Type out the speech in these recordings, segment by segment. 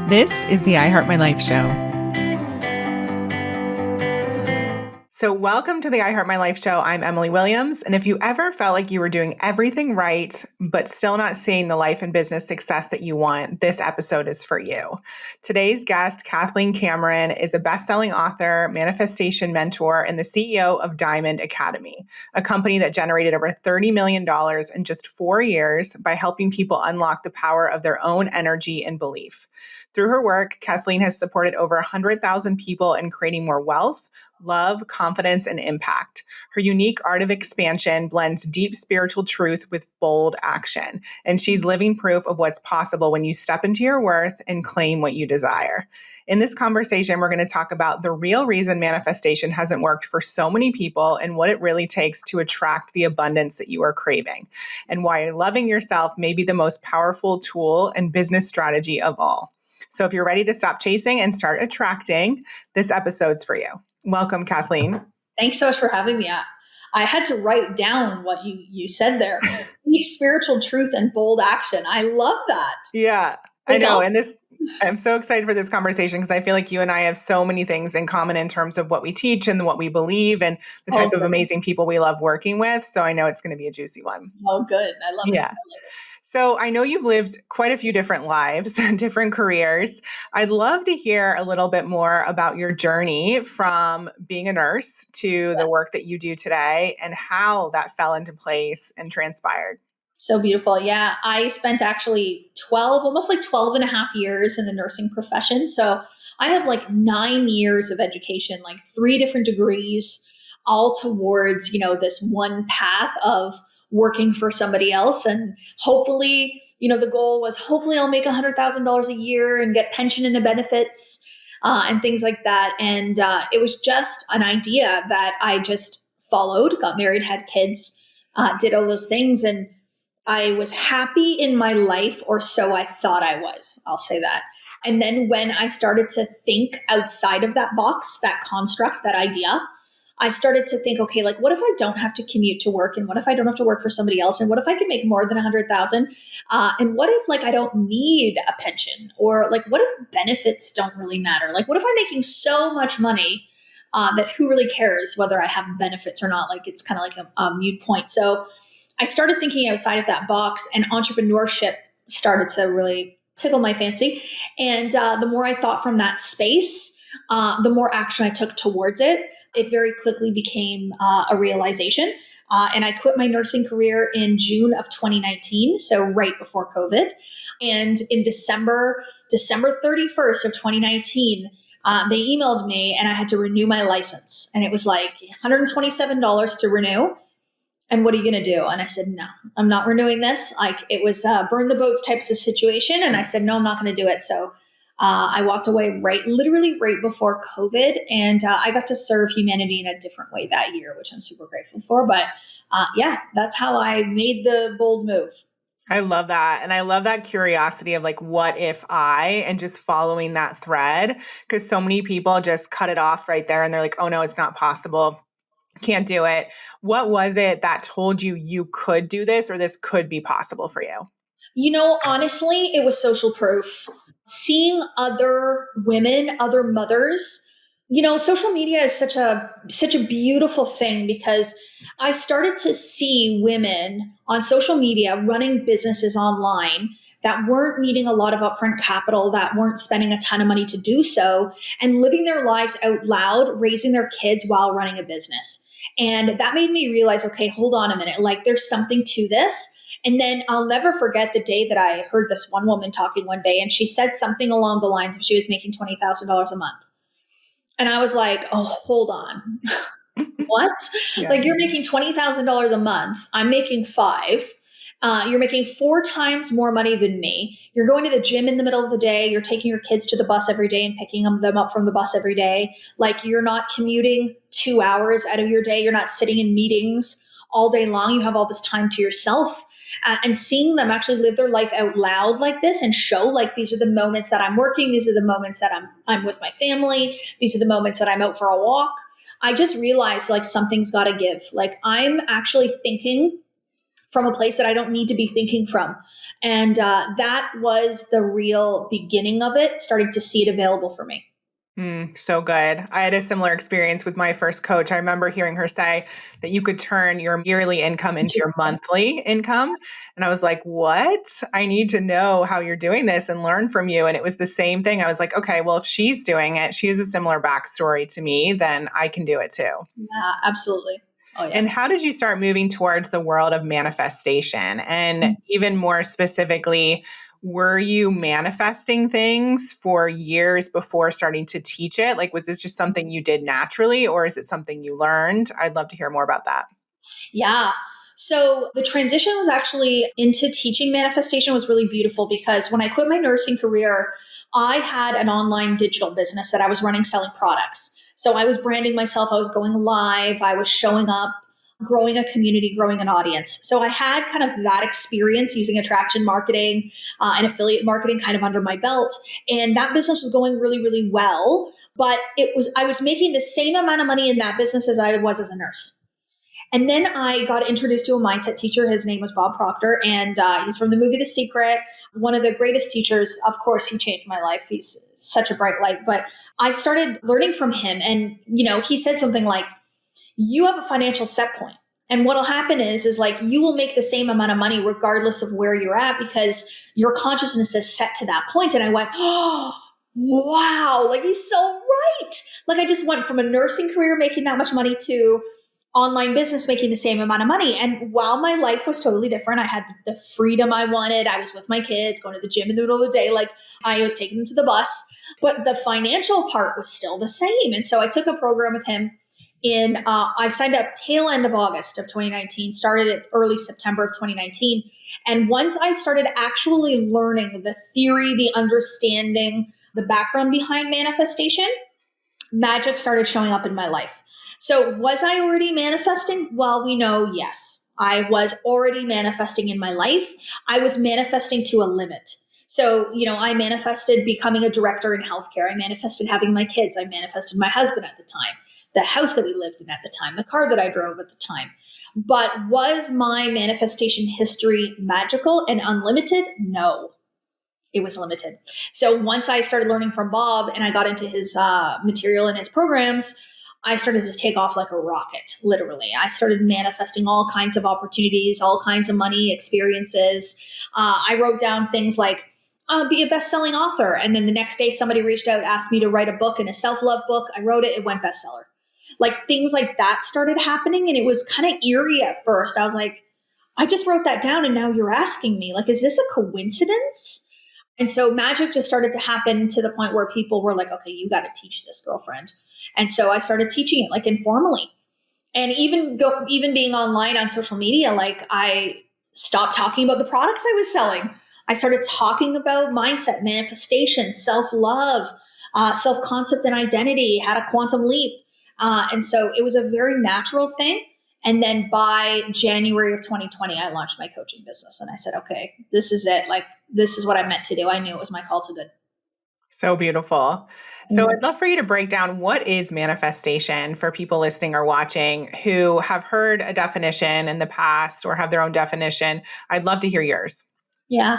This is the I Heart My Life show. So welcome to the I Heart My Life show. I'm Emily Williams. And if you ever felt like you were doing everything right, but still not seeing the life and business success that you want, this episode is for you. Today's guest, Kathleen Cameron, is a best-selling author, manifestation mentor, and the CEO of Diamond Academy, a company that generated over $30 million in just 4 years by helping people unlock the power of their own energy and belief. Through her work, Kathleen has supported over 100,000 people in creating more wealth, love, confidence, and impact. Her unique art of expansion blends deep spiritual truth with bold action, and she's living proof of what's possible when you step into your worth and claim what you desire. In this conversation, we're going to talk about the real reason manifestation hasn't worked for so many people and what it really takes to attract the abundance that you are craving, and why loving yourself may be the most powerful tool and business strategy of all. So if you're ready to stop chasing and start attracting, this episode's for you. Welcome, Kathleen. Thanks so much for having me. I had to write down what you said there. Deep spiritual truth and bold action. I love that. Yeah, I know. And I'm so excited for this conversation because I feel like you and I have so many things in common in terms of what we teach and what we believe and the type of amazing people we love working with. So I know it's going to be a juicy one. Oh, good. I love it. So I know you've lived quite a few different lives, different careers. I'd love to hear a little bit more about your journey from being a nurse to the work that you do today and how that fell into place and transpired. So beautiful. Yeah. I spent actually almost 12 and a half years in the nursing profession. So I have 9 years of education, 3 different degrees, all towards, this one path of working for somebody else. And hopefully, the goal was hopefully I'll make $100,000 a year and get pension and benefits and things like that. And it was just an idea that I just followed, got married, had kids, did all those things. And I was happy in my life, or so I thought I was. I'll say that. And then when I started to think outside of that box, that construct, that idea, I started to think, okay, what if I don't have to commute to work? And what if I don't have to work for somebody else? And what if I could make more than 100,000? And what if I don't need a pension? Or what if benefits don't really matter? What if I'm making so much money that who really cares whether I have benefits or not? It's kind of a moot point. So I started thinking outside of that box, and entrepreneurship started to really tickle my fancy. And the more I thought from that space, the more action I took towards it. It very quickly became a realization. And I quit my nursing career in June of 2019, so right before COVID. And in December 31st of 2019, they emailed me and I had to renew my license. And it was $127 to renew. And what are you going to do? And I said, no, I'm not renewing this. It was burn the boats types of situation. And I said, no, I'm not going to do it. So I walked away literally right before COVID. And I got to serve humanity in a different way that year, which I'm super grateful for. But that's how I made the bold move. I love that. And I love that curiosity of what if and just following that thread, because so many people just cut it off right there and they're like, oh no, it's not possible. Can't do it. What was it that told you you could do this or this could be possible for you? Honestly, it was social proof. Seeing other women, other mothers, social media is such a beautiful thing because I started to see women on social media running businesses online that weren't needing a lot of upfront capital, that weren't spending a ton of money to do so, and living their lives out loud, raising their kids while running a business. And that made me realize, okay, hold on a minute, there's something to this. And then I'll never forget the day that I heard this one woman talking one day, and she said something along the lines of she was making $20,000 a month. And I was like, oh, hold on. What? Yeah. You're making $20,000 a month. I'm making $5,000. You're making 4 times more money than me. You're going to the gym in the middle of the day. You're taking your kids to the bus every day and picking them up from the bus every day. You're not commuting 2 hours out of your day. You're not sitting in meetings all day long. You have all this time to yourself. And seeing them actually live their life out loud like this and show these are the moments that I'm working. These are the moments that I'm with my family. These are the moments that I'm out for a walk. I just realized something's got to give. I'm actually thinking from a place that I don't need to be thinking from. And that was the real beginning of it, starting to see it available for me. So good. I had a similar experience with my first coach. I remember hearing her say that you could turn your yearly income into your monthly income. And I was like, what? I need to know how you're doing this and learn from you. And it was the same thing. I was like, okay, well, if she's doing it, she has a similar backstory to me, then I can do it too. Yeah, absolutely. Oh, yeah. And how did you start moving towards the world of manifestation? And even more specifically, were you manifesting things for years before starting to teach it? Like, was this just something you did naturally, or is it something you learned? I'd love to hear more about that. Yeah. So the transition was actually into teaching manifestation was really beautiful because when I quit my nursing career, I had an online digital business that I was running selling products. So I was branding myself, I was going live, I was showing up, growing a community, growing an audience. So I had kind of that experience using attraction marketing and affiliate marketing kind of under my belt. And that business was going really, really well. But I was making the same amount of money in that business as I was as a nurse. And then I got introduced to a mindset teacher. His name was Bob Proctor, and he's from the movie The Secret. One of the greatest teachers. Of course, he changed my life. He's such a bright light. But I started learning from him, and he said something like, "You have a financial set point, and what'll happen is like you will make the same amount of money regardless of where you're at because your consciousness is set to that point." And I went, "Oh, wow! Like he's so right." Like I just went from a nursing career making that much money to online business making the same amount of money. And while my life was totally different, I had the freedom I wanted. I was with my kids, going to the gym in the middle of the day. Like I was taking them to the bus, but the financial part was still the same. And so I took a program with him I signed up tail end of August of 2019, started it early September of 2019. And once I started actually learning the theory, the understanding, the background behind manifestation, magic started showing up in my life. So was I already manifesting? Well, we know yes. I was already manifesting in my life. I was manifesting to a limit. So, I manifested becoming a director in healthcare. I manifested having my kids. I manifested my husband at the time, the house that we lived in at the time, the car that I drove at the time. But was my manifestation history magical and unlimited? No, it was limited. So once I started learning from Bob and I got into his material and his programs, I started to take off like a rocket, literally. I started manifesting all kinds of opportunities, all kinds of money, experiences. I wrote down things like, be a best-selling author. And then the next day, somebody reached out, asked me to write a book and a self-love book. I wrote it. It went bestseller. Like things like that started happening. And it was kind of eerie at first. I was like, I just wrote that down and now you're asking me, like, is this a coincidence? And so magic just started to happen to the point where people were like, okay, you got to teach this, girlfriend. And so I started teaching it like informally. And even being online on social media, like I stopped talking about the products I was selling. I started talking about mindset, manifestation, self-love, self-concept and identity, had a quantum leap. And so it was a very natural thing. And then by January of 2020, I launched my coaching business. And I said, okay, this is it. Like, this is what I meant to do. I knew it was my call to good. So beautiful. So I'd love for you to break down what is manifestation for people listening or watching who have heard a definition in the past or have their own definition. I'd love to hear yours. Yeah.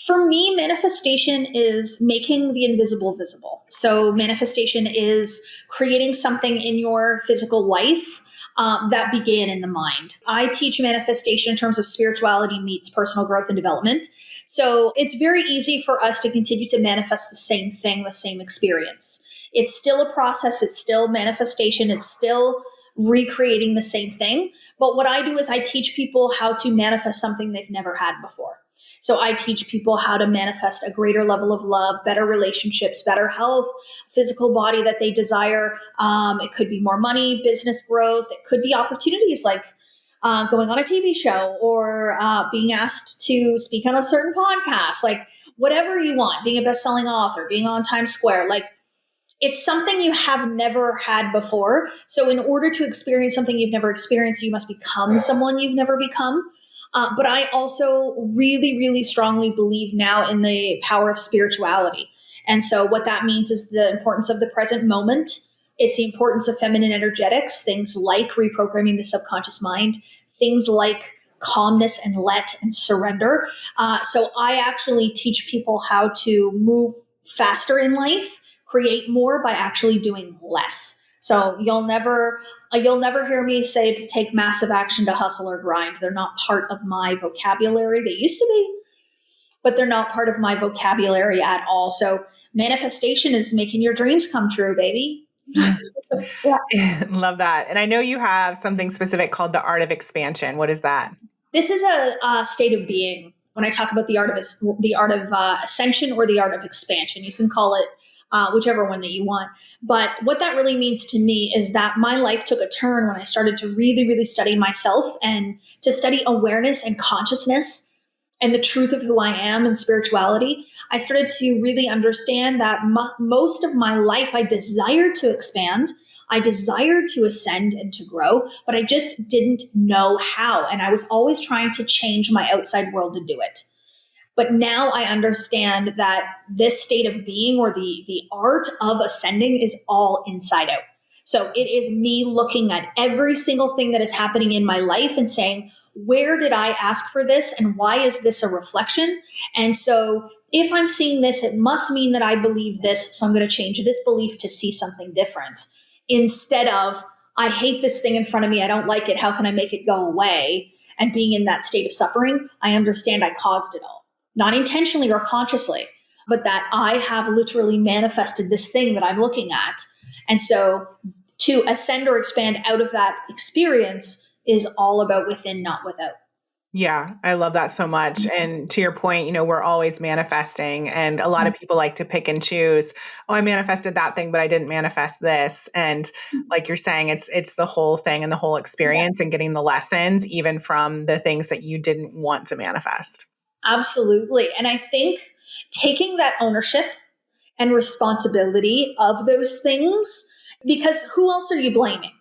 For me, manifestation is making the invisible visible. So manifestation is creating something in your physical life that began in the mind. I teach manifestation in terms of spirituality meets personal growth and development. So it's very easy for us to continue to manifest the same thing, the same experience. It's still a process. It's still manifestation. It's still recreating the same thing. But what I do is I teach people how to manifest something they've never had before. So I teach people how to manifest a greater level of love, better relationships, better health, physical body that they desire. It could be more money, business growth. It could be opportunities like going on a TV show or being asked to speak on a certain podcast, like whatever you want, being a best-selling author, being on Times Square, like it's something you have never had before. So in order to experience something you've never experienced, you must become someone you've never become. But I also really, really strongly believe now in the power of spirituality. And so what that means is the importance of the present moment. It's the importance of feminine energetics, things like reprogramming the subconscious mind, things like calmness and let and surrender. So I actually teach people how to move faster in life, create more by actually doing less. So you'll never hear me say to take massive action, to hustle or grind. They're not part of my vocabulary. They used to be, but they're not part of my vocabulary at all. So manifestation is making your dreams come true, baby. Yeah. Love that. And I know you have something specific called the art of expansion. What is that? This is a state of being. When I talk about the art of ascension or the art of expansion, you can call it whichever one that you want. But what that really means to me is that my life took a turn when I started to really, really study myself and to study awareness and consciousness and the truth of who I am and spirituality. I started to really understand that most of my life I desired to expand. I desired to ascend and to grow, but I just didn't know how. And I was always trying to change my outside world to do it. But now I understand that this state of being or the art of ascending is all inside out. So it is me looking at every single thing that is happening in my life and saying, where did I ask for this? And why is this a reflection? And so if I'm seeing this, it must mean that I believe this. So I'm going to change this belief to see something different instead of, I hate this thing in front of me. I don't like it. How can I make it go away? And being in that state of suffering, I understand I caused it all, not intentionally or consciously, but that I have literally manifested this thing that I'm looking at. And so to ascend or expand out of that experience is all about within, not without. Yeah, I love that so much. And to your point, we're always manifesting, and a lot of people like to pick and choose. Oh, I manifested that thing, but I didn't manifest this. And like you're saying, it's the whole thing and the whole experience and getting the lessons, even from the things that you didn't want to manifest. Absolutely. And I think taking that ownership and responsibility of those things, because who else are you blaming?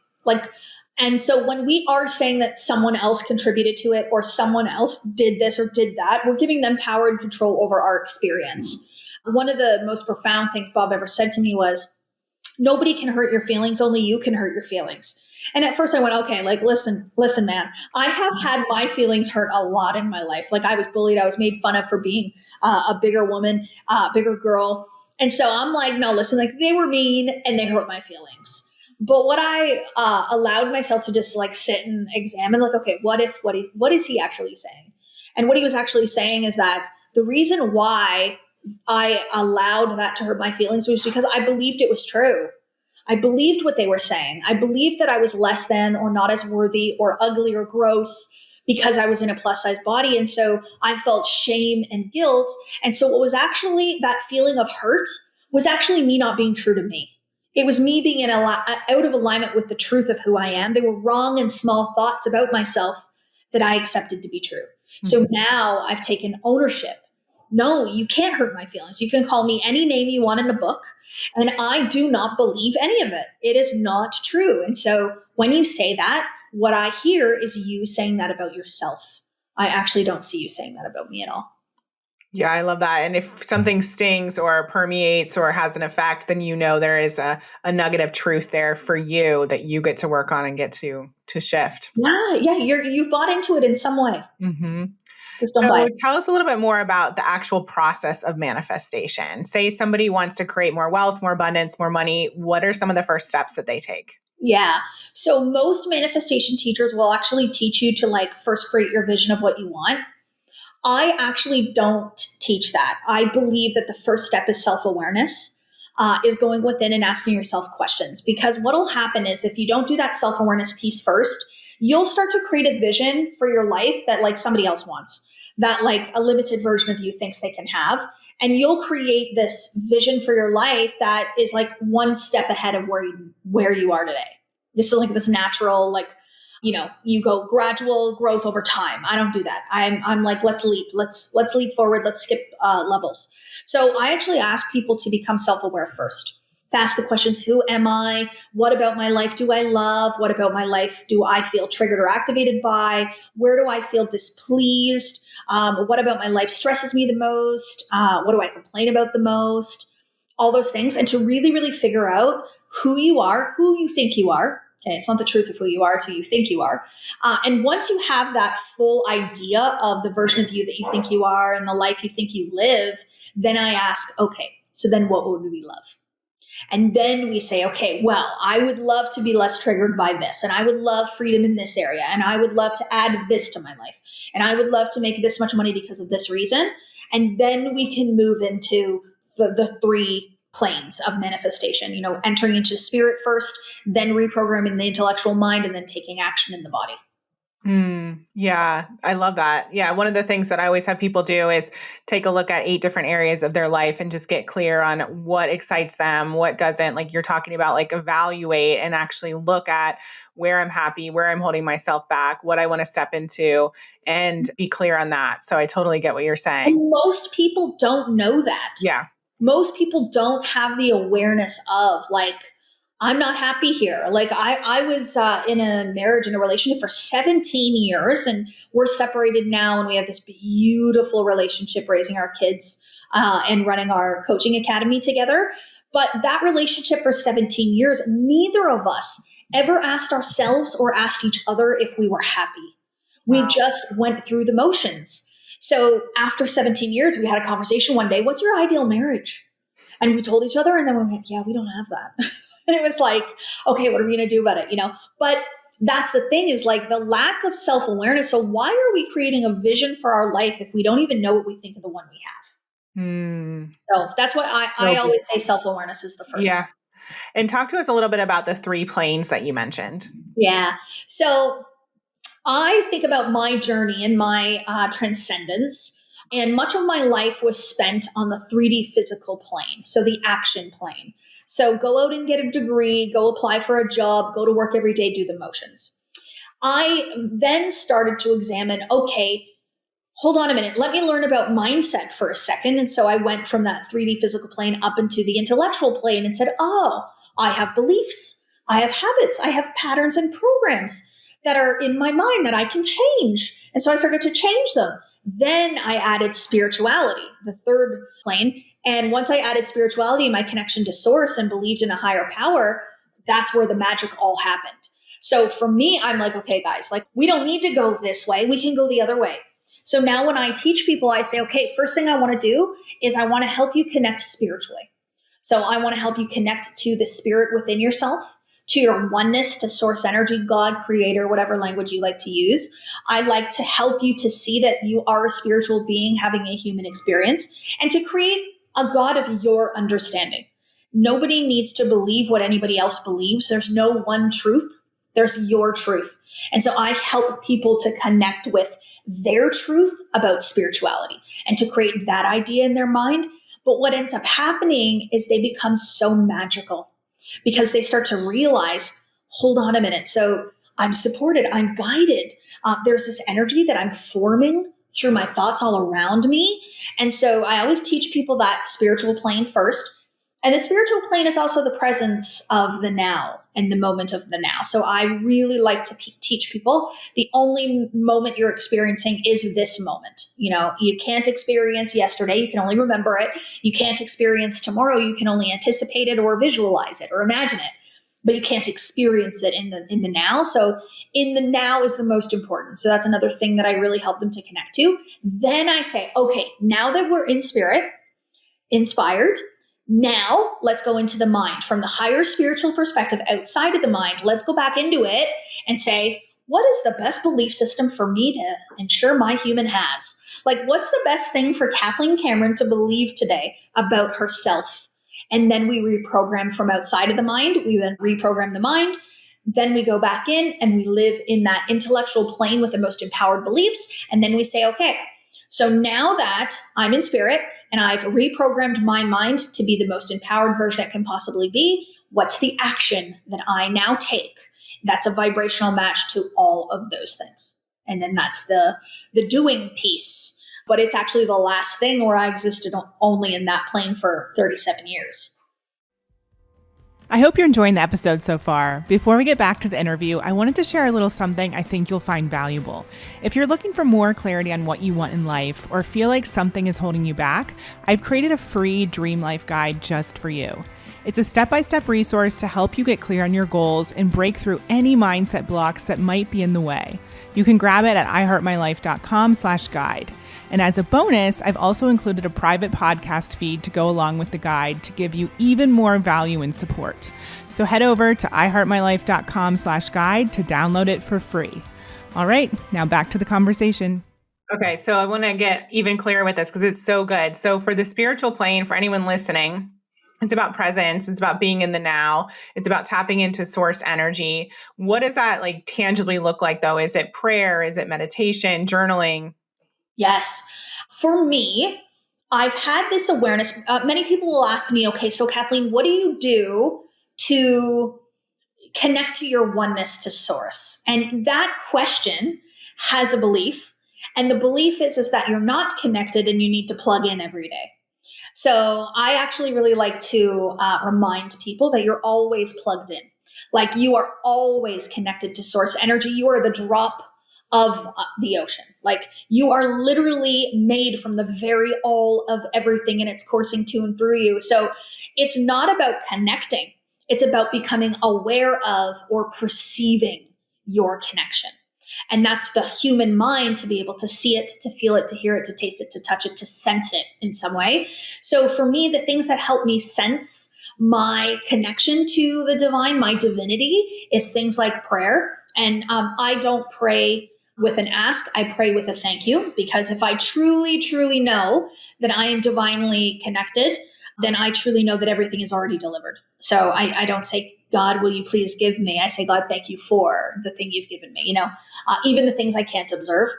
And so when we are saying that someone else contributed to it or someone else did this or did that, we're giving them power and control over our experience. One of the most profound things Bob ever said to me was, nobody can hurt your feelings, only you can hurt your feelings. And at first I went, okay, listen, man, I have had my feelings hurt a lot in my life. Like I was bullied. I was made fun of for being a bigger woman, bigger girl. And so I'm like, no, listen, they were mean and they hurt my feelings. But what I allowed myself to just sit and examine, okay, what is he actually saying? And what he was actually saying is that the reason why I allowed that to hurt my feelings was because I believed it was true. I believed what they were saying. I believed that I was less than or not as worthy or ugly or gross because I was in a plus size body. And so I felt shame and guilt. And so what was actually that feeling of hurt was actually me not being true to me. It was me being out of alignment with the truth of who I am. They were wrong and small thoughts about myself that I accepted to be true. Mm-hmm. So now I've taken ownership. No, you can't hurt my feelings. You can call me any name you want in the book. And I do not believe any of it. It is not true. And so when you say that, what I hear is you saying that about yourself. I actually don't see you saying that about me at all. Yeah, I love that. And if something stings or permeates or has an effect, then there is a nugget of truth there for you that you get to work on and get to shift. Yeah, you've bought into it in some way. Mm-hmm. Just don't so buy it. Tell us a little bit more about the actual process of manifestation. Say somebody wants to create more wealth, more abundance, more money. What are some of the first steps that they take? Yeah. So most manifestation teachers will actually teach you to first create your vision of what you want. I actually don't teach that. I believe that the first step is self-awareness, is going within and asking yourself questions. Because what will happen is if you don't do that self-awareness piece first, you'll start to create a vision for your life that somebody else wants, that a limited version of you thinks they can have. And you'll create this vision for your life that is one step ahead of where you are today. This is this natural, you go gradual growth over time. I don't do that. I'm let's leap. Let's leap forward. Let's skip levels. So I actually ask people to become self-aware first. To ask the questions, who am I? What about my life do I love? What about my life do I feel triggered or activated by? Where do I feel displeased? What about my life stresses me the most? What do I complain about the most? All those things. And to really, really figure out who you are, who you think you are, Okay, it's not the truth of who you are, it's who you think you are. And once you have that full idea of the version of you that you think you are and the life you think you live, then I ask, okay, so then what would we love? And then we say, okay, well, I would love to be less triggered by this. And I would love freedom in this area. And I would love to add this to my life. And I would love to make this much money because of this reason. And then we can move into the three planes of manifestation, entering into spirit first, then reprogramming the intellectual mind, and then taking action in the body. Yeah, I love that. Yeah, one of the things that I always have people do is take a look at 8 different areas of their life and just get clear on what excites them, what doesn't. Like you're talking about, like evaluate and actually look at where I'm happy, where I'm holding myself back, what I want to step into, and be clear on that. So I totally get what you're saying. And most people don't know that. Yeah. Most people don't have the awareness of, like, I'm not happy here. Like I was in a marriage and a relationship for 17 years, and we're separated now, and we have this beautiful relationship, raising our kids and running our coaching academy together. But that relationship for 17 years, neither of us ever asked ourselves or asked each other if we were happy. We just went through the motions. So after 17 years, we had a conversation one day, what's your ideal marriage? And we told each other, and then we went, yeah, we don't have that. And it was like, okay, what are we going to do about it? But that's the thing, is like the lack of self-awareness. So why are we creating a vision for our life if we don't even know what we think of the one we have? So that's why I always say self-awareness is the first step. And talk to us a little bit about the 3 planes that you mentioned. Yeah. So I think about my journey and my transcendence. And much of my life was spent on the 3D physical plane, so the action plane. So go out and get a degree, go apply for a job, go to work every day, do the motions. I then started to examine, okay, hold on a minute, let me learn about mindset for a second. And so I went from that 3D physical plane up into the intellectual plane and said, oh, I have beliefs, I have habits, I have patterns and programs that are in my mind that I can change. And so I started to change them. Then I added spirituality, the third plane. And once I added spirituality and my connection to source and believed in a higher power, that's where the magic all happened. So for me, I'm like, okay, guys, like we don't need to go this way. We can go the other way. So now when I teach people, I say, okay, first thing I want to do is I want to help you connect spiritually. So I want to help you connect to the spirit within yourself, to your oneness, to source energy, God, creator, whatever language you like to use. I like to help you to see that you are a spiritual being having a human experience, and to create a God of your understanding. Nobody needs to believe what anybody else believes. There's no one truth. There's your truth. And so I help people to connect with their truth about spirituality and to create that idea in their mind. But what ends up happening is they become so magical, because they start to realize, hold on a minute. So I'm supported, I'm guided. There's this energy that I'm forming through my thoughts all around me. And so I always teach people that spiritual plane first. And the spiritual plane is also the presence of the now and the moment of the now. So I really like to teach people the only moment you're experiencing is this moment. You can't experience yesterday. You can only remember it. You can't experience tomorrow. You can only anticipate it or visualize it or imagine it, but you can't experience it in the now. So in the now is the most important. So that's another thing that I really help them to connect to. Then I say, okay, now that we're in spirit, inspired, now let's go into the mind from the higher spiritual perspective outside of the mind. Let's go back into it and say, what is the best belief system for me to ensure my human has? Like, what's the best thing for Kathleen Cameron to believe today about herself? And then we reprogram from outside of the mind. We then reprogram the mind. Then we go back in and we live in that intellectual plane with the most empowered beliefs. And then we say, okay, so now that I'm in spirit and I've reprogrammed my mind to be the most empowered version it can possibly be, what's the action that I now take? That's a vibrational match to all of those things. And then that's the doing piece. But it's actually the last thing, where I existed only in that plane for 37 years. I hope you're enjoying the episode so far. Before we get back to the interview, I wanted to share a little something I think you'll find valuable. If you're looking for more clarity on what you want in life or feel like something is holding you back, I've created a free Dream Life Guide just for you. It's a step-by-step resource to help you get clear on your goals and break through any mindset blocks that might be in the way. You can grab it at iheartmylife.com/guide. And as a bonus, I've also included a private podcast feed to go along with the guide to give you even more value and support. So head over to iheartmylife.com/guide to download it for free. All right, now back to the conversation. Okay, so I want to get even clearer with this because it's so good. So for the spiritual plane, for anyone listening, it's about presence. It's about being in the now. It's about tapping into source energy. What does that like tangibly look like though? Is it prayer? Is it meditation, journaling? Yes. For me, I've had this awareness. Many people will ask me, okay, so Kathleen, what do you do to connect to your oneness to source? And that question has a belief. And the belief is that you're not connected and you need to plug in every day. So I actually really like to remind people that you're always plugged in. Like you are always connected to source energy. You are the drop of the ocean. Like you are literally made from the very all of everything and it's coursing to and through you. So it's not about connecting. It's about becoming aware of or perceiving your connection. And that's the human mind to be able to see it, to feel it, to hear it, to taste it, to touch it, to sense it in some way. So for me, the things that help me sense my connection to the divine, my divinity, is things like prayer. And I don't pray with an ask, I pray with a thank you, because if I truly, truly know that I am divinely connected, then I truly know that everything is already delivered. So I don't say, God, will you please give me? I say, God, thank you for the thing you've given me. Even the things I can't observe.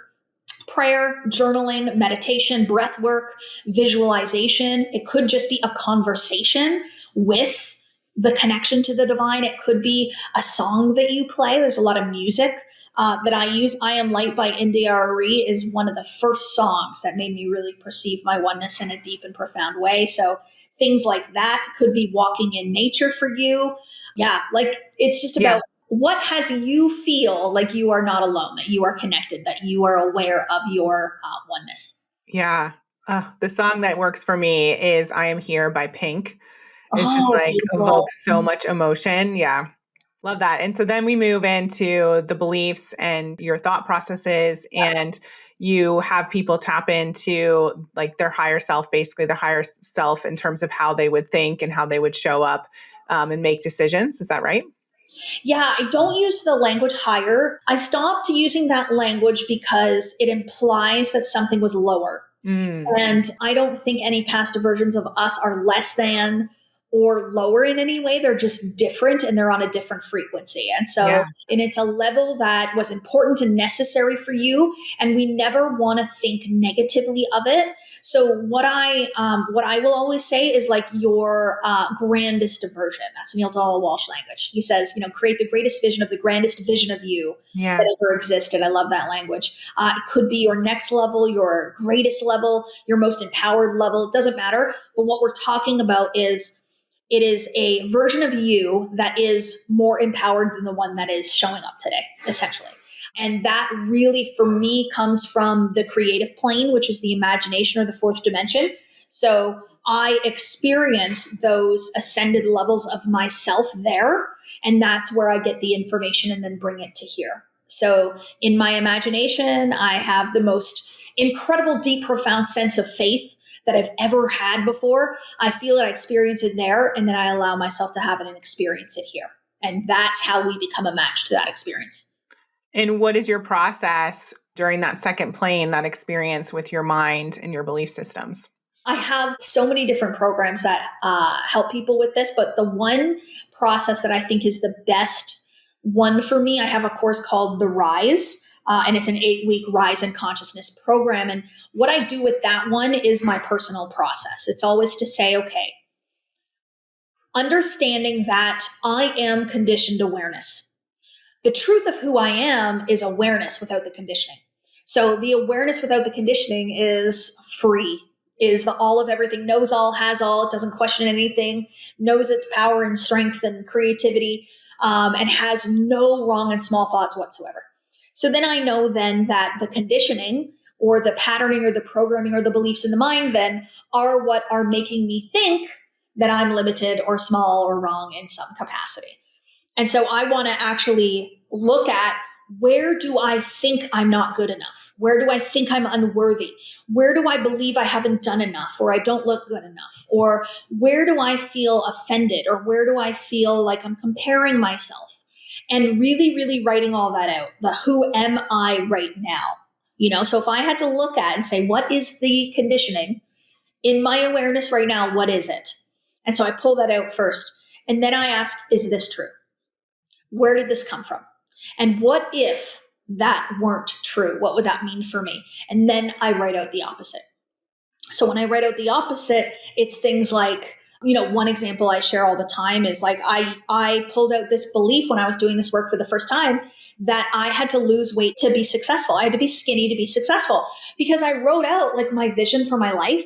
Prayer, journaling, meditation, breath work, visualization. It could just be a conversation with the connection to the divine. It could be a song that you play. There's a lot of music that I use. I Am Light by India Arie is one of the first songs that made me really perceive my oneness in a deep and profound way. So things like that. Could be walking in nature for you. Yeah, like it's just about what has you feel like you are not alone, that you are connected, that you are aware of your oneness. Yeah. The song that works for me is I Am Here by Pink. It's just like Beautiful. evokes so much emotion. Yeah. Love that. And so then we move into the beliefs and your thought processes, and you have people tap into like their higher self, basically the higher self in terms of how they would think and how they would show up and make decisions. Is that right? Yeah, I don't use the language higher. I stopped using that language because it implies that something was lower. And I don't think any past versions of us are less than or lower in any way. They're just different and they're on a different frequency. And so, and it's a level that was important and necessary for you. And we never want to think negatively of it. So what I will always say is like your grandest version. That's Neil Donald Walsh language. He says, create the greatest vision of the grandest vision of you that ever existed. I love that language. It could be your next level, your greatest level, your most empowered level. It doesn't matter. But what we're talking about is it is a version of you that is more empowered than the one that is showing up today, essentially. And that really, for me, comes from the creative plane, which is the imagination or the fourth dimension. So I experience those ascended levels of myself there. And that's where I get the information and then bring it to here. So in my imagination, I have the most incredible, deep, profound sense of faith that I've ever had before. I feel it, I experience it there, and then I allow myself to have it and experience it here. And that's how we become a match to that experience. And what is your process during that second plane, that experience with your mind and your belief systems? I have so many different programs that help people with this, but the one process that I think is the best one for me, I have a course called The Rise. And it's an 8-week rise in consciousness program. And what I do with that one is my personal process. It's always to say, okay, understanding that I am conditioned awareness. The truth of who I am is awareness without the conditioning. So the awareness without the conditioning is free. is the all of everything, knows all, has all, it doesn't question anything, knows its power and strength and creativity, and has no wrong and small thoughts whatsoever. So then I know then that the conditioning or the patterning or the programming or the beliefs in the mind then are what are making me think that I'm limited or small or wrong in some capacity. And so I want to actually look at, where do I think I'm not good enough? Where do I think I'm unworthy? Where do I believe I haven't done enough or I don't look good enough? Or where do I feel offended? Or where do I feel like I'm comparing myself? And really, really writing all that out. The who am I right now? So if I had to look at and say, what is the conditioning in my awareness right now? What is it? And so I pull that out first. And then I ask, is this true? Where did this come from? And what if that weren't true? What would that mean for me? And then I write out the opposite. So when I write out the opposite, it's things like, one example I share all the time is like, I pulled out this belief when I was doing this work for the first time that I had to lose weight to be successful. I had to be skinny to be successful, because I wrote out like my vision for my life.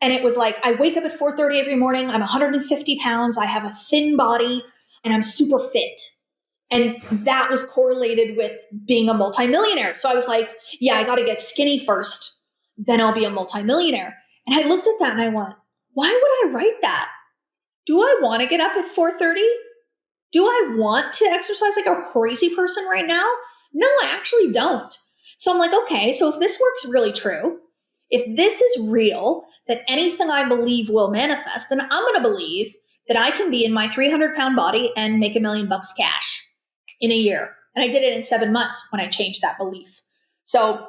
And it was like, I wake up at 4:30 every morning. I'm 150 pounds. I have a thin body and I'm super fit. And that was correlated with being a multimillionaire. So I was like, yeah, I got to get skinny first, then I'll be a multimillionaire. And I looked at that and I went, why would I write that? Do I want to get up at 4:30? Do I want to exercise like a crazy person right now? No, I actually don't. So I'm like, okay, so if this works really true, if this is real, that anything I believe will manifest, then I'm going to believe that I can be in my 300-pound body and make $1 million cash in a year. And I did it in 7 months when I changed that belief. So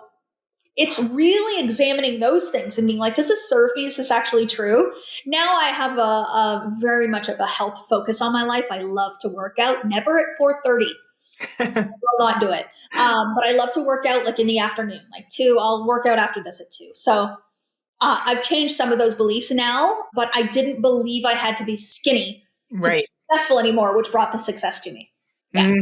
it's really examining those things and being like, does this serve me? Is this actually true? Now I have a very much of a health focus on my life. I love to work out, never at 4:30. I will not do it. But I love to work out like in the afternoon, like 2. I'll work out after this at 2. So I've changed some of those beliefs now, but I didn't believe I had to be skinny to be successful anymore, which brought the success to me. Yeah.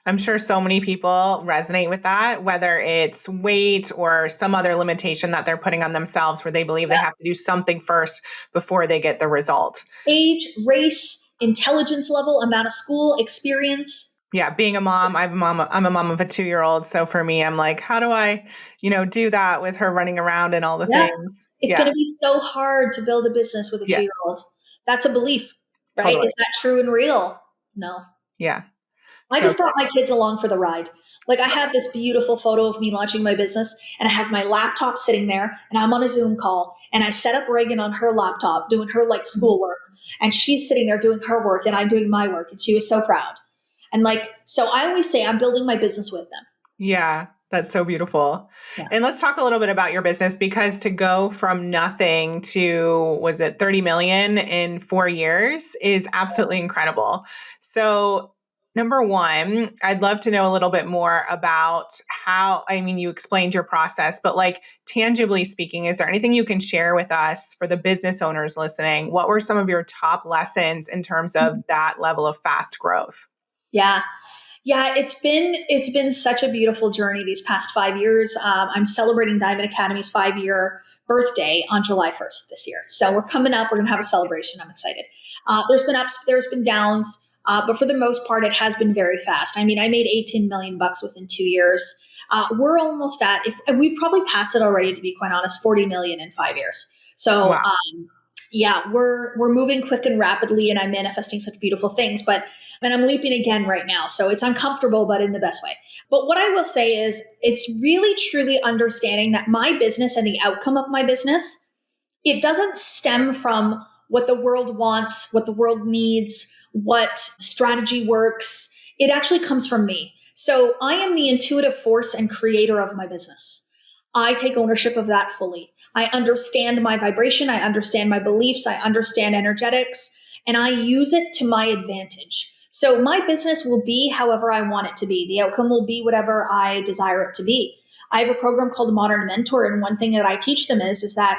I'm sure so many people resonate with that, whether it's weight or some other limitation that they're putting on themselves where they believe they have to do something first before they get the result. Age, race, intelligence level, amount of school, experience. Yeah. Being a mom, I'm a mom of a 2-year-old. So for me, I'm like, how do I, do that with her running around and all the things? It's going to be so hard to build a business with a 2-year-old. That's a belief, right? Totally. Is that true and real? No. Yeah. I just brought my kids along for the ride. Like I have this beautiful photo of me launching my business and I have my laptop sitting there and I'm on a Zoom call and I set up Reagan on her laptop doing her like schoolwork and she's sitting there doing her work and I'm doing my work and she was so proud. And like, so I always say I'm building my business with them. Yeah. That's so beautiful. Yeah. And let's talk a little bit about your business, because to go from nothing to, was it 30 million in 4 years is absolutely incredible. So number one, I'd love to know a little bit more about you explained your process, but like tangibly speaking, is there anything you can share with us for the business owners listening? What were some of your top lessons in terms of that level of fast growth? Yeah. Yeah, it's been such a beautiful journey these past 5 years. I'm celebrating Diamond Academy's 5-year birthday on July 1st this year. So we're coming up. We're going to have a celebration. I'm excited. There's been ups, there's been downs, but for the most part, it has been very fast. I mean, I made $18 million within 2 years. We're almost at, and we've probably passed it already, to be quite honest, 40 million in 5 years. So, wow. Yeah, we're moving quick and rapidly, and I'm manifesting such beautiful things. And I'm leaping again right now, so it's uncomfortable, but in the best way. But what I will say is, it's really truly understanding that my business and the outcome of my business, it doesn't stem from what the world wants, what the world needs, what strategy works. It actually comes from me. So I am the intuitive force and creator of my business. I take ownership of that fully. I understand my vibration. I understand my beliefs. I understand energetics, and I use it to my advantage. So my business will be however I want it to be. The outcome will be whatever I desire it to be. I have a program called Modern Mentor, and one thing that I teach them is that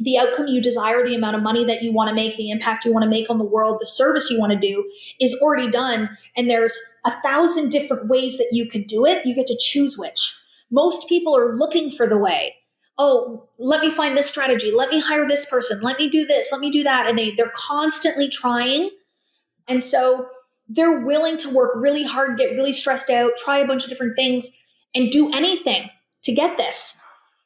the outcome you desire, the amount of money that you want to make, the impact you want to make on the world, the service you want to do is already done. And there's 1,000 different ways that you could do it. You get to choose which. Most people are looking for the way. oh, let me find this strategy. Let me hire this person. Let me do this. Let me do that. And they're constantly trying. And so they're willing to work really hard, get really stressed out, try a bunch of different things, and do anything to get this.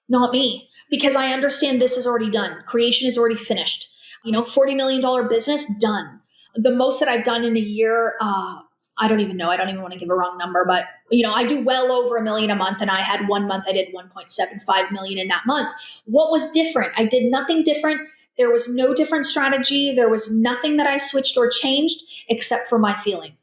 Not me, because I understand this is already done. Creation is already finished. $40 million business done. The most that I've done in a year, I don't even know. I don't even want to give a wrong number, but I do well over $1 million a month, and I had one month I did 1.75 million in that month. What was different? I did nothing different. There was no different strategy. There was nothing that I switched or changed except for my feeling,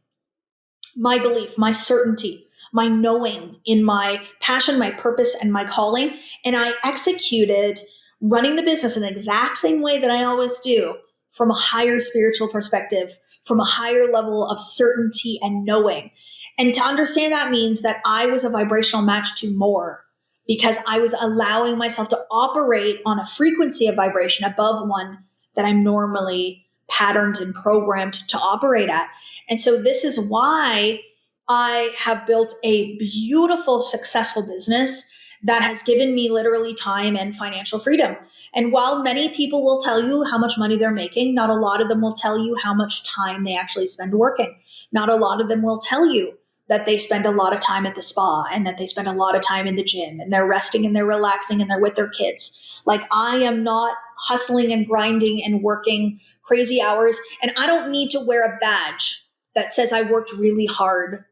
my belief, my certainty, my knowing in my passion, my purpose, and my calling. And I executed running the business in the exact same way that I always do, from a higher spiritual perspective, from a higher level of certainty and knowing. And to understand that means that I was a vibrational match to more, because I was allowing myself to operate on a frequency of vibration above one that I'm normally patterned and programmed to operate at. And so this is why I have built a beautiful, successful business that has given me literally time and financial freedom. And while many people will tell you how much money they're making, not a lot of them will tell you how much time they actually spend working. Not a lot of them will tell you that they spend a lot of time at the spa and that they spend a lot of time in the gym and they're resting and they're relaxing and they're with their kids. Like, I am not hustling and grinding and working crazy hours. And I don't need to wear a badge that says I worked really hard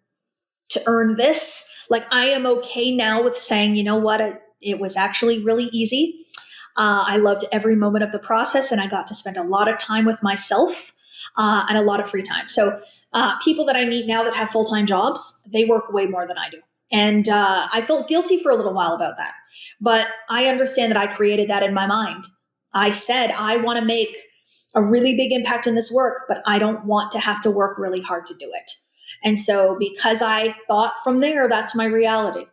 to earn this. Like, I am okay now with saying, you know what, it was actually really easy. I loved every moment of the process, and I got to spend a lot of time with myself and a lot of free time. So people that I meet now that have full-time jobs, they work way more than I do. And I felt guilty for a little while about that. But I understand that I created that in my mind. I said, I want to make a really big impact in this work, but I don't want to have to work really hard to do it. And so because I thought from there, that's my reality.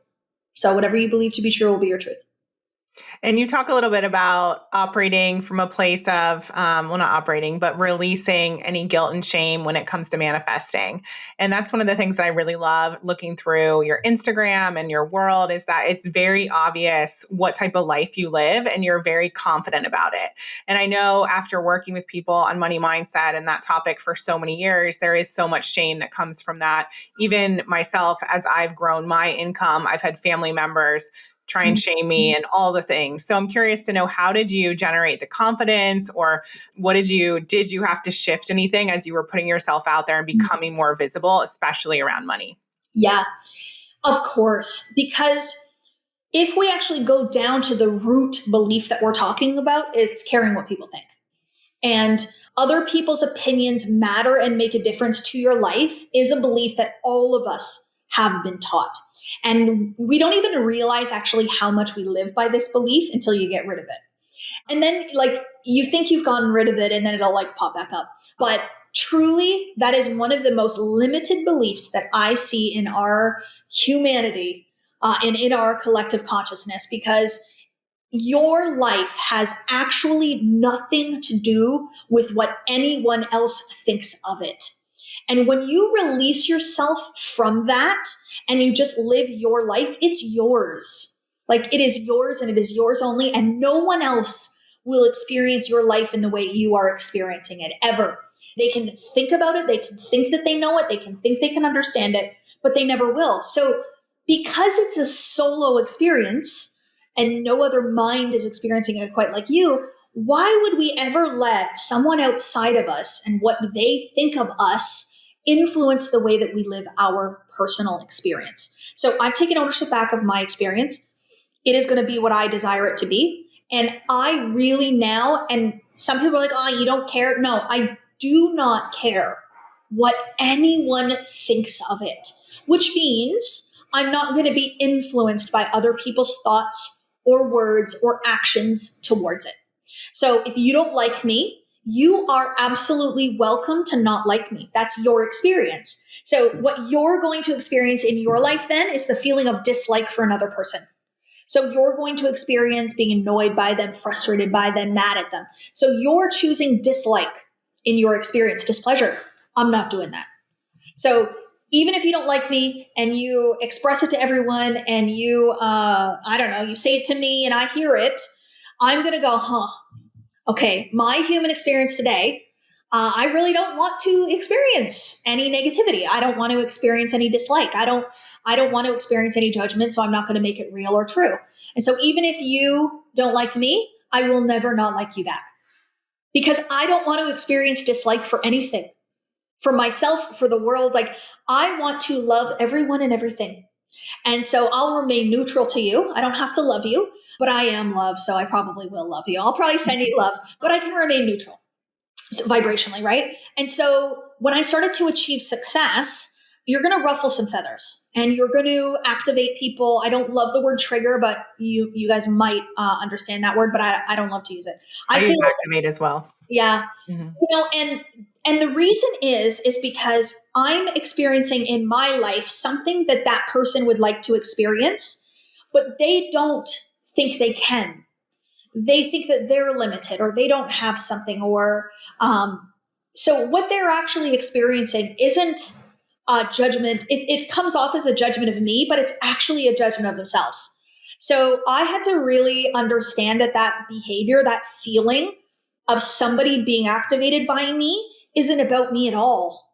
So whatever you believe to be true will be your truth. And you talk a little bit about operating from a place of, well, not operating, but releasing any guilt and shame when it comes to manifesting. And that's one of the things that I really love looking through your Instagram and your world, is that it's very obvious what type of life you live and you're very confident about it. And I know after working with people on money mindset and that topic for so many years, there is so much shame that comes from that. Even myself, as I've grown my income, I've had family members try and shame me and all the things. So I'm curious to know, how did you generate the confidence, or did you have to shift anything as you were putting yourself out there and becoming more visible, especially around money? Yeah, of course. Because if we actually go down to the root belief that we're talking about, it's caring what people think. And other people's opinions matter and make a difference to your life is a belief that all of us have been taught. And we don't even realize actually how much we live by this belief until you get rid of it. And then, like, you think you've gotten rid of it and then it'll like pop back up. But truly, that is one of the most limited beliefs that I see in our humanity and in our collective consciousness, because your life has actually nothing to do with what anyone else thinks of it. And when you release yourself from that and you just live your life, it's yours. Like, it is yours and it is yours only. And no one else will experience your life in the way you are experiencing it ever. They can think about it. They can think that they know it. They can think they can understand it, but they never will. So because it's a solo experience and no other mind is experiencing it quite like you, why would we ever let someone outside of us and what they think of us influence the way that we live our personal experience? So I've taken ownership back of my experience. It is going to be what I desire it to be. And I really now, and some people are like, oh, you don't care. No, I do not care what anyone thinks of it, which means I'm not going to be influenced by other people's thoughts or words or actions towards it. So if you don't like me, you are absolutely welcome to not like me. That's your experience. So what you're going to experience in your life then is the feeling of dislike for another person. So you're going to experience being annoyed by them, frustrated by them, mad at them. So you're choosing dislike in your experience, displeasure. I'm not doing that. So even if you don't like me and you express it to everyone and you, I don't know, you say it to me and I hear it, I'm going to go, okay, my human experience today, I really don't want to experience any negativity. I don't want to experience any dislike. I don't want to experience any judgment, so I'm not going to make it real or true. And so even if you don't like me, I will never not like you back, because I don't want to experience dislike for anything, for myself, for the world. Like, I want to love everyone and everything. And so I'll remain neutral to you. I don't have to love you, but I am love. So I probably will love you. I'll probably send you love, but I can remain neutral, so vibrationally, right? And so when I started to achieve success, you're going to ruffle some feathers and you're going to activate people. I don't love the word trigger, but you guys might understand that word, but I don't love to use it. I say use activate as well. Yeah. Mm-hmm. And the reason is because I'm experiencing in my life something that that person would like to experience, but they don't think they can. They think that they're limited or they don't have something, or so what they're actually experiencing isn't a judgment. It comes off as a judgment of me, but it's actually a judgment of themselves. So I had to really understand that behavior, that feeling of somebody being activated by me isn't about me at all.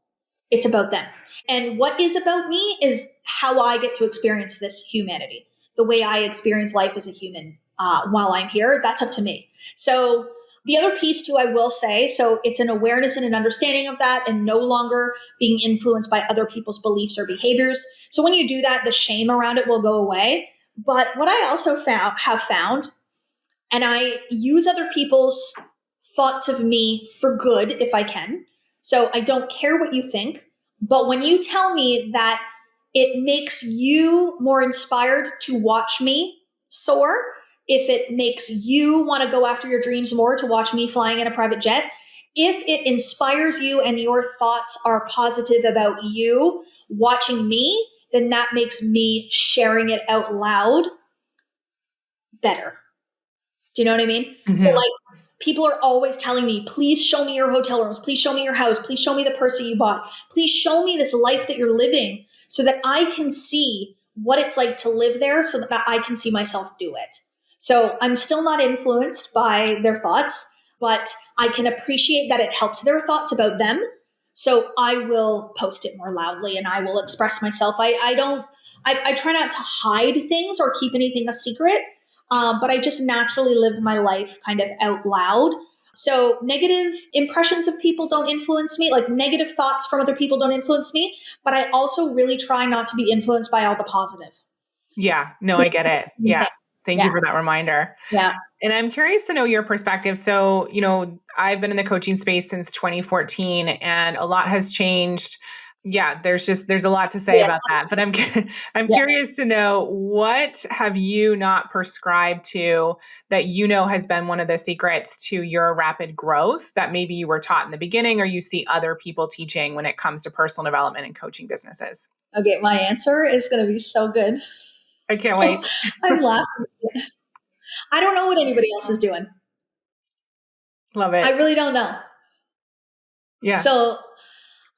It's about them. And what is about me is how I get to experience this humanity, the way I experience life as a human while I'm here. That's up to me. So the other piece too, I will say, so it's an awareness and an understanding of that, and no longer being influenced by other people's beliefs or behaviors. So when you do that, the shame around it will go away. But what I also have found, and I use other people's thoughts of me for good if I can. So I don't care what you think. But when you tell me that it makes you more inspired to watch me soar, if it makes you want to go after your dreams more, to watch me flying in a private jet, if it inspires you and your thoughts are positive about you watching me, then that makes me sharing it out loud better. Do you know what I mean? Mm-hmm. So like, people are always telling me, please show me your hotel rooms. Please show me your house. Please show me the purse that you bought. Please show me this life that you're living so that I can see what it's like to live there, so that I can see myself do it. So I'm still not influenced by their thoughts, but I can appreciate that it helps their thoughts about them. So I will post it more loudly and I will express myself. I try not to hide things or keep anything a secret. But I just naturally live my life kind of out loud. So negative impressions of people don't influence me, like negative thoughts from other people don't influence me. But I also really try not to be influenced by all the positive. Yeah, no, I get it. Yeah. Thank you for that reminder. Yeah. And I'm curious to know your perspective. So, I've been in the coaching space since 2014 and a lot has changed. Yeah, there's a lot to say about that, but I'm curious to know, what have you not prescribed to that has been one of the secrets to your rapid growth that maybe you were taught in the beginning or you see other people teaching when it comes to personal development and coaching businesses? Okay, my answer is going to be so good. I can't wait. I'm laughing. I don't know what anybody else is doing. Love it. I really don't know. Yeah. So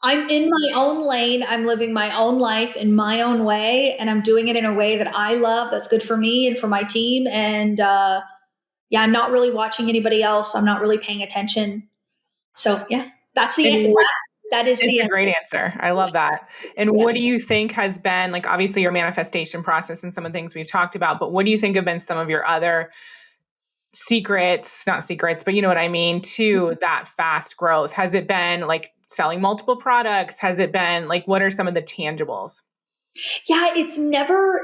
I'm in my own lane. I'm living my own life in my own way, and I'm doing it in a way that I love, that's good for me and for my team. And I'm not really watching anybody else. I'm not really paying attention. So that's the answer. That is the answer. It's a great answer. I love that. And what do you think has been, like, obviously your manifestation process and some of the things we've talked about, but what do you think have been some of your other secrets, not secrets, but you know what I mean, to that fast growth? Has it been like selling multiple products? Has it been like, what are some of the tangibles? Yeah, it's never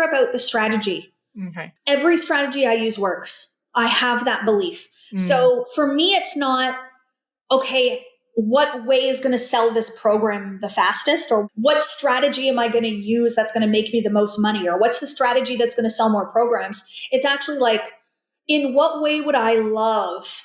about the strategy. Okay. Every strategy I use works. I have that belief. So for me, it's not, okay, what way is going to sell this program the fastest? Or what strategy am I going to use that's going to make me the most money? Or what's the strategy that's going to sell more programs? It's actually like, in what way would I love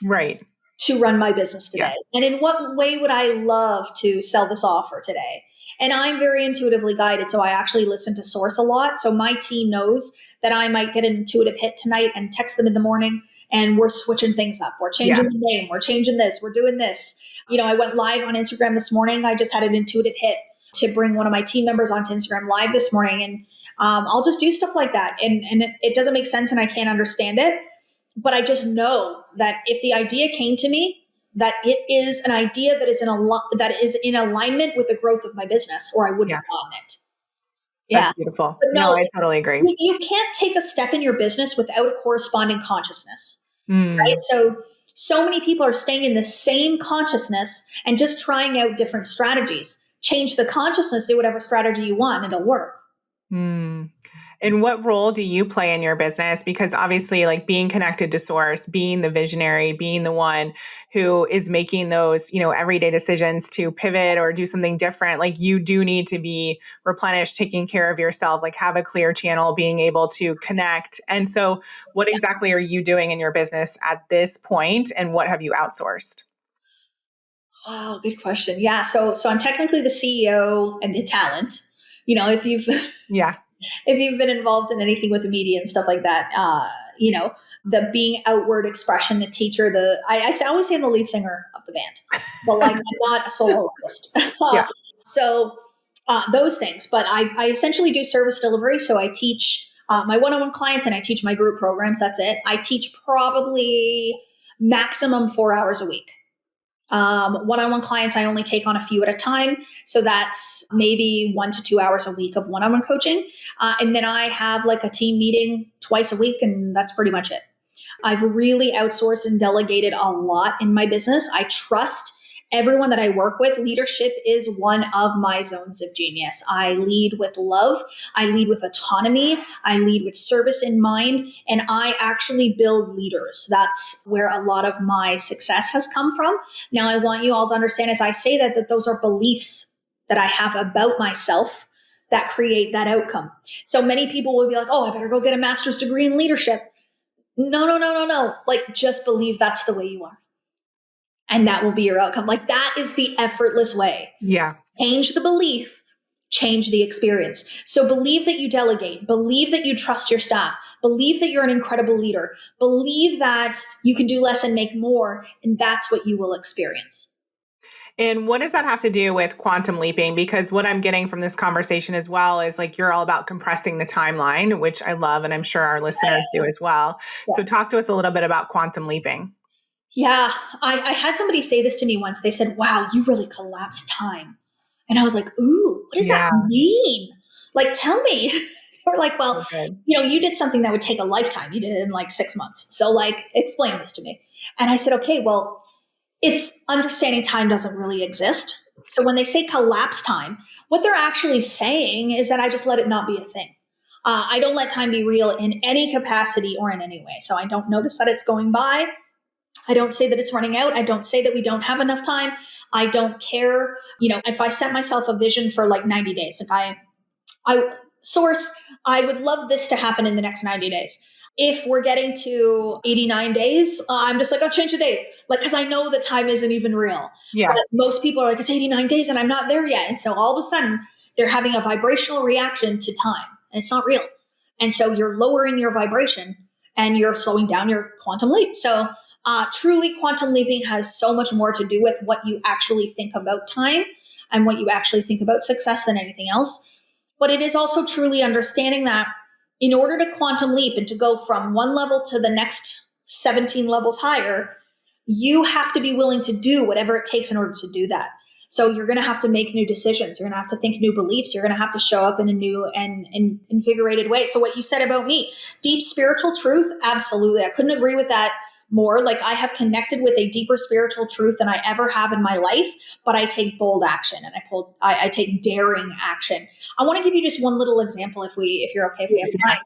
to run my business today? Yeah. And in what way would I love to sell this offer today? And I'm very intuitively guided. So I actually listen to source a lot. So my team knows that I might get an intuitive hit tonight and text them in the morning, and we're switching things up. We're changing the name. We're changing this. We're doing this. I went live on Instagram this morning. I just had an intuitive hit. to bring one of my team members onto Instagram Live this morning. And I'll just do stuff like that. And it doesn't make sense and I can't understand it. But I just know that if the idea came to me, that it is an idea that is in alignment with the growth of my business, or I wouldn't have gotten it. That's Yeah. beautiful. But No, no, I totally agree. you can't take a step in your business without a corresponding consciousness, right? Mm, So many people are staying in the same consciousness and just trying out different strategies. Change the consciousness, do whatever strategy you want, and it'll work. mm. And what role do you play in your business? Because obviously, like being connected to source, being the visionary, being the one who is making those, everyday decisions to pivot or do something different, like you do need to be replenished, taking care of yourself, like have a clear channel, being able to connect. And so what exactly are you doing in your business at this point, and what have you outsourced? Oh, good question. Yeah. So I'm technically the CEO and the talent. If you've Yeah. if you've been involved in anything with the media and stuff like that, the being outward expression, the teacher, I always say I'm the lead singer of the band, but like I'm not a solo artist. Yeah. So those things, but I essentially do service delivery. So I teach my one-on-one clients and I teach my group programs. That's it. I teach probably maximum 4 hours a week. One-on-one clients, I only take on a few at a time. So that's maybe 1 to 2 hours a week of one-on-one coaching. And then I have like a team meeting twice a week, and that's pretty much it. I've really outsourced and delegated a lot in my business. I trust everyone that I work with. Leadership is one of my zones of genius. I lead with love. I lead with autonomy. I lead with service in mind. And I actually build leaders. That's where a lot of my success has come from. Now, I want you all to understand as I say that those are beliefs that I have about myself that create that outcome. So many people will be like, oh, I better go get a master's degree in leadership. No. Like, just believe that's the way you are. And that will be your outcome. Like, that is the effortless way. Yeah. Change the belief, change the experience. So believe that you delegate, believe that you trust your staff, believe that you're an incredible leader, believe that you can do less and make more. And that's what you will experience. And what does that have to do with quantum leaping? Because what I'm getting from this conversation as well is like you're all about compressing the timeline, which I love, and I'm sure our listeners do as well. Yeah. So talk to us a little bit about quantum leaping. Yeah, I had somebody say this to me once. They said, wow, you really collapsed time. And I was like, ooh, what does that Yeah. mean? Like, tell me. They were like, well, So good. you did something that would take a lifetime. You did it in like 6 months. So like, explain this to me. And I said, okay, well, it's understanding time doesn't really exist. So when they say collapse time, what they're actually saying is that I just let it not be a thing. I don't let time be real in any capacity or in any way. So I don't notice that it's going by. I don't say that it's running out. I don't say that we don't have enough time. I don't care. If I set myself a vision for like 90 days, if I source, I would love this to happen in the next 90 days. If we're getting to 89 days, I'm just like, I'll change the date. Like, cause I know that time isn't even real. Yeah. But most people are like, it's 89 days and I'm not there yet. And so all of a sudden they're having a vibrational reaction to time and it's not real. And so you're lowering your vibration and you're slowing down your quantum leap. So truly, quantum leaping has so much more to do with what you actually think about time and what you actually think about success than anything else. But it is also truly understanding that in order to quantum leap and to go from one level to the next 17 levels higher, you have to be willing to do whatever it takes in order to do that. So you're going to have to make new decisions. You're going to have to think new beliefs. You're going to have to show up in a new and invigorated way. So what you said about me, deep spiritual truth, absolutely. I couldn't agree with that more. Like, I have connected with a deeper spiritual truth than I ever have in my life, but I take bold action and I take daring action. I want to give you just one little example if you're okay, if we have time.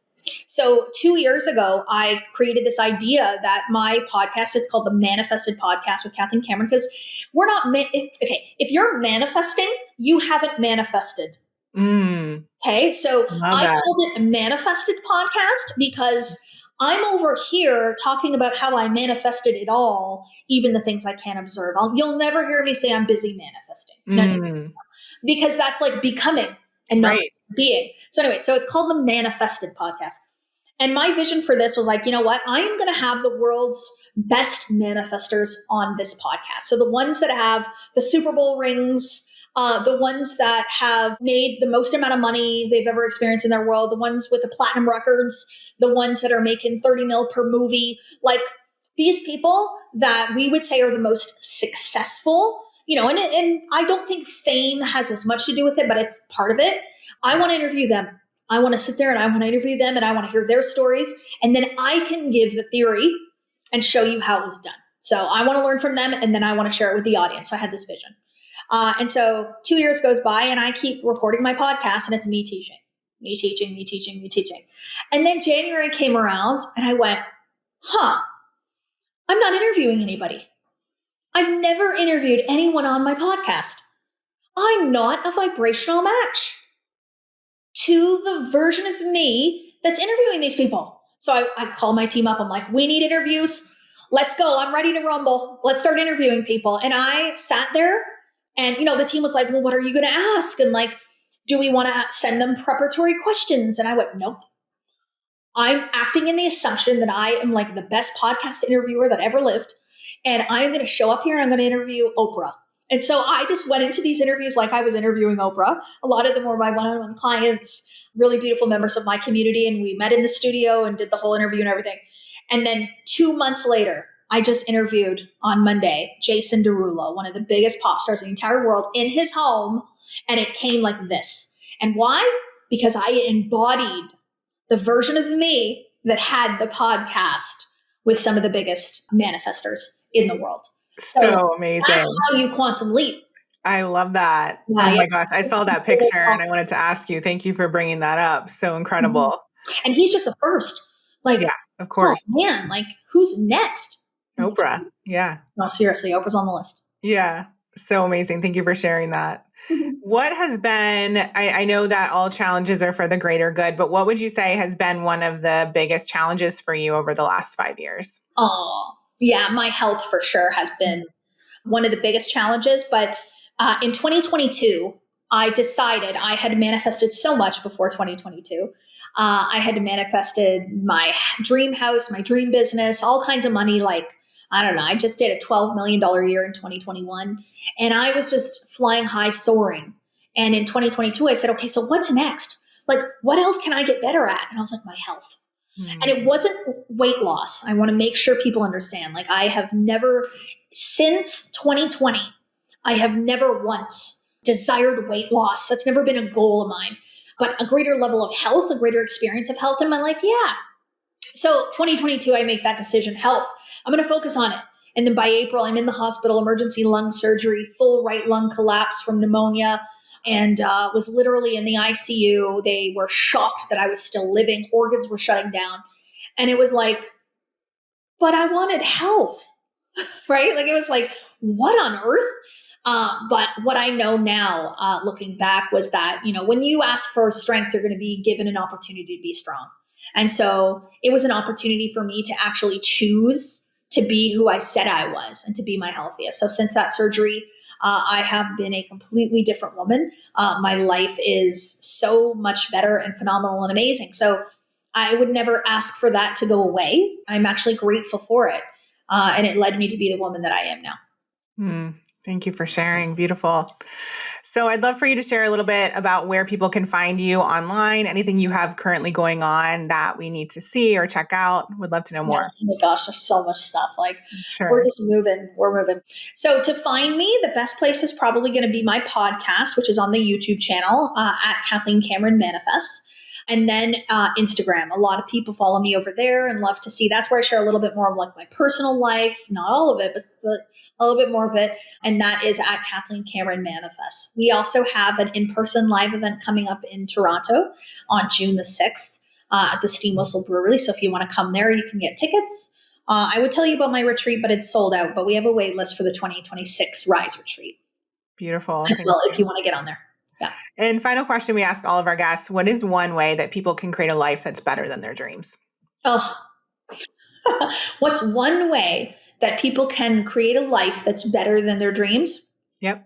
So 2 years ago, I created this idea that my podcast is called the Manifested Podcast with Kathleen Cameron, because we're not, if you're manifesting, you haven't manifested. Okay. So I called it a Manifested Podcast because I'm over here talking about how I manifested it all, even the things I can't observe. You'll never hear me say I'm busy manifesting. No. Because that's like becoming and not being. So anyway, so it's called the Manifested Podcast. And my vision for this was like, you know what? I am going to have the world's best manifestors on this podcast. So the ones that have the Super Bowl rings, the ones that have made the most amount of money they've ever experienced in their world, the ones with the platinum records, the ones that are making 30 mil per movie, like these people that we would say are the most successful, and I don't think fame has as much to do with it, but it's part of it. I want to interview them. I want to sit there and I want to interview them and I want to hear their stories. And then I can give the theory and show you how it was done. So I want to learn from them and then I want to share it with the audience. So I had this vision. And so 2 years goes by and I keep recording my podcast and it's me teaching, me teaching, me teaching, me teaching. And then January came around and I went, I'm not interviewing anybody. I've never interviewed anyone on my podcast. I'm not a vibrational match to the version of me that's interviewing these people. So I call my team up. I'm like, we need interviews. Let's go. I'm ready to rumble. Let's start interviewing people. And I sat there and, the team was like, well, what are you going to ask? And like, do we want to send them preparatory questions? And I went, nope. I'm acting in the assumption that I am like the best podcast interviewer that ever lived. And I'm going to show up here and I'm going to interview Oprah. And so I just went into these interviews like I was interviewing Oprah. A lot of them were my one-on-one clients, really beautiful members of my community. And we met in the studio and did the whole interview and everything. And then 2 months later, I just interviewed on Monday, Jason Derulo, one of the biggest pop stars in the entire world, in his home. And it came like this. And why? Because I embodied the version of me that had the podcast with some of the biggest manifestors in the world. So amazing. That's how you quantum leap. I love that. Yeah, oh my gosh. I saw that picture and I wanted to ask you. Thank you for bringing that up. So incredible. Mm-hmm. And he's just the first. Like, yeah, of course. Oh man, like who's next? Oprah. Yeah. No, seriously, Oprah's on the list. Yeah. So amazing. Thank you for sharing that. What has been, I know that all challenges are for the greater good, but what would you say has been one of the biggest challenges for you over the last 5 years? Oh, yeah, my health for sure has been one of the biggest challenges. But in 2022, I decided I had manifested so much before 2022. I had manifested my dream house, my dream business, all kinds of money. Like, I don't know, I just did a $12 million year in 2021. And I was just flying high, soaring. And in 2022, I said, okay, so what's next? Like, what else can I get better at? And I was like, my health. And it wasn't weight loss. I want to make sure people understand. Like, I have never, since 2020, I have never once desired weight loss. That's never been a goal of mine. But a greater level of health, a greater experience of health in my life, yeah. So 2022, I make that decision, health. I'm going to focus on it. And then by April, I'm in the hospital, emergency lung surgery, full right lung collapse from pneumonia, and was literally in the ICU. They were shocked that I was still living. Organs were shutting down. And it was like, but I wanted health, right? Like, it was like, what on earth? But what I know now, looking back, was that, when you ask for strength, you're going to be given an opportunity to be strong. And so it was an opportunity for me to actually choose to be who I said I was and to be my healthiest. So since that surgery, I have been a completely different woman. My life is so much better and phenomenal and amazing. So I would never ask for that to go away. I'm actually grateful for it. And it led me to be the woman that I am now. Thank you for sharing. Beautiful. So I'd love for you to share a little bit about where people can find you online, anything you have currently going on that we need to see or check out. Would love to know more. Oh my gosh, there's so much stuff. Like, Sure. We're just moving. We're moving. So to find me, the best place is probably going to be my podcast, which is on the YouTube channel at Kathleen Cameron Manifest. And then Instagram. A lot of people follow me over there and love to see. That's where I share a little bit more of like my personal life, not all of it, but a little bit more of it. And that is at Kathleen Cameron Manifest. We also have an in-person live event coming up in Toronto on June the 6th at the Steam Whistle Brewery. So if you want to come there, you can get tickets. I would tell you about my retreat, but it's sold out. But we have a wait list for the 2026 Rise Retreat. Beautiful. As well, if you want to get on there. Yeah. And final question we ask all of our guests, what is one way that people can create a life that's better than their dreams? Oh, what's one way that people can create a life that's better than their dreams? Yep.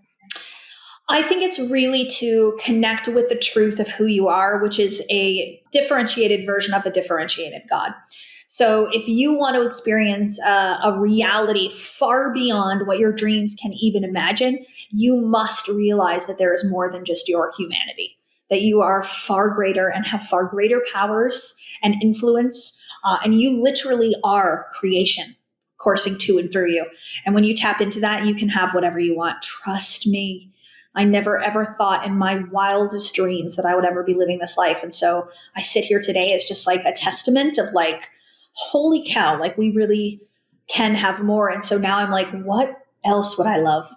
I think it's really to connect with the truth of who you are, which is a differentiated version of a differentiated God. So if you want to experience a reality far beyond what your dreams can even imagine, you must realize that there is more than just your humanity, that you are far greater and have far greater powers and influence. And you literally are creation coursing to and through you. And when you tap into that, you can have whatever you want. Trust me. I never ever thought in my wildest dreams that I would ever be living this life. And so I sit here today as just like a testament of like, holy cow, like we really can have more. And so now I'm like, what else would I love?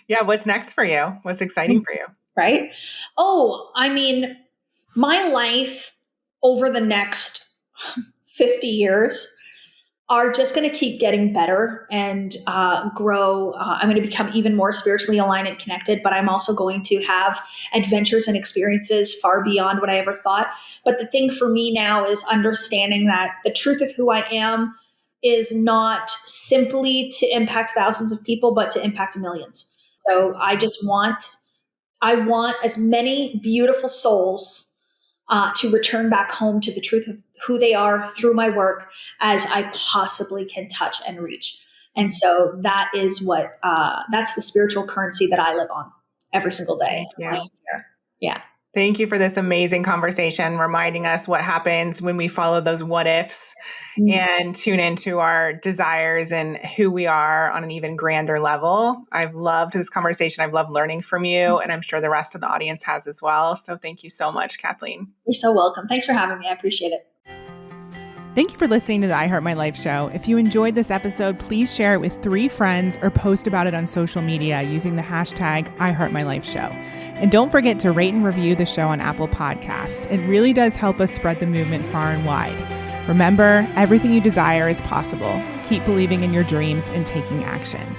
Yeah. What's next for you? What's exciting for you? Right? Oh, I mean, my life over the next 50 years are just going to keep getting better and grow. I'm going to become even more spiritually aligned and connected, but I'm also going to have adventures and experiences far beyond what I ever thought. But the thing for me now is understanding that the truth of who I am is not simply to impact thousands of people, but to impact millions. So I want as many beautiful souls to return back home to the truth of who they are through my work as I possibly can touch and reach. And so that is that's the spiritual currency that I live on every single day. Yeah. Thank you for this amazing conversation, reminding us what happens when we follow those what ifs and tune into our desires and who we are on an even grander level. I've loved this conversation. I've loved learning from you, and I'm sure the rest of the audience has as well. So thank you so much, Kathleen. You're so welcome. Thanks for having me. I appreciate it. Thank you for listening to the I Heart My Life show. If you enjoyed this episode, please share it with 3 friends or post about it on social media using the hashtag I Heart My Life show. And don't forget to rate and review the show on Apple Podcasts. It really does help us spread the movement far and wide. Remember, everything you desire is possible. Keep believing in your dreams and taking action.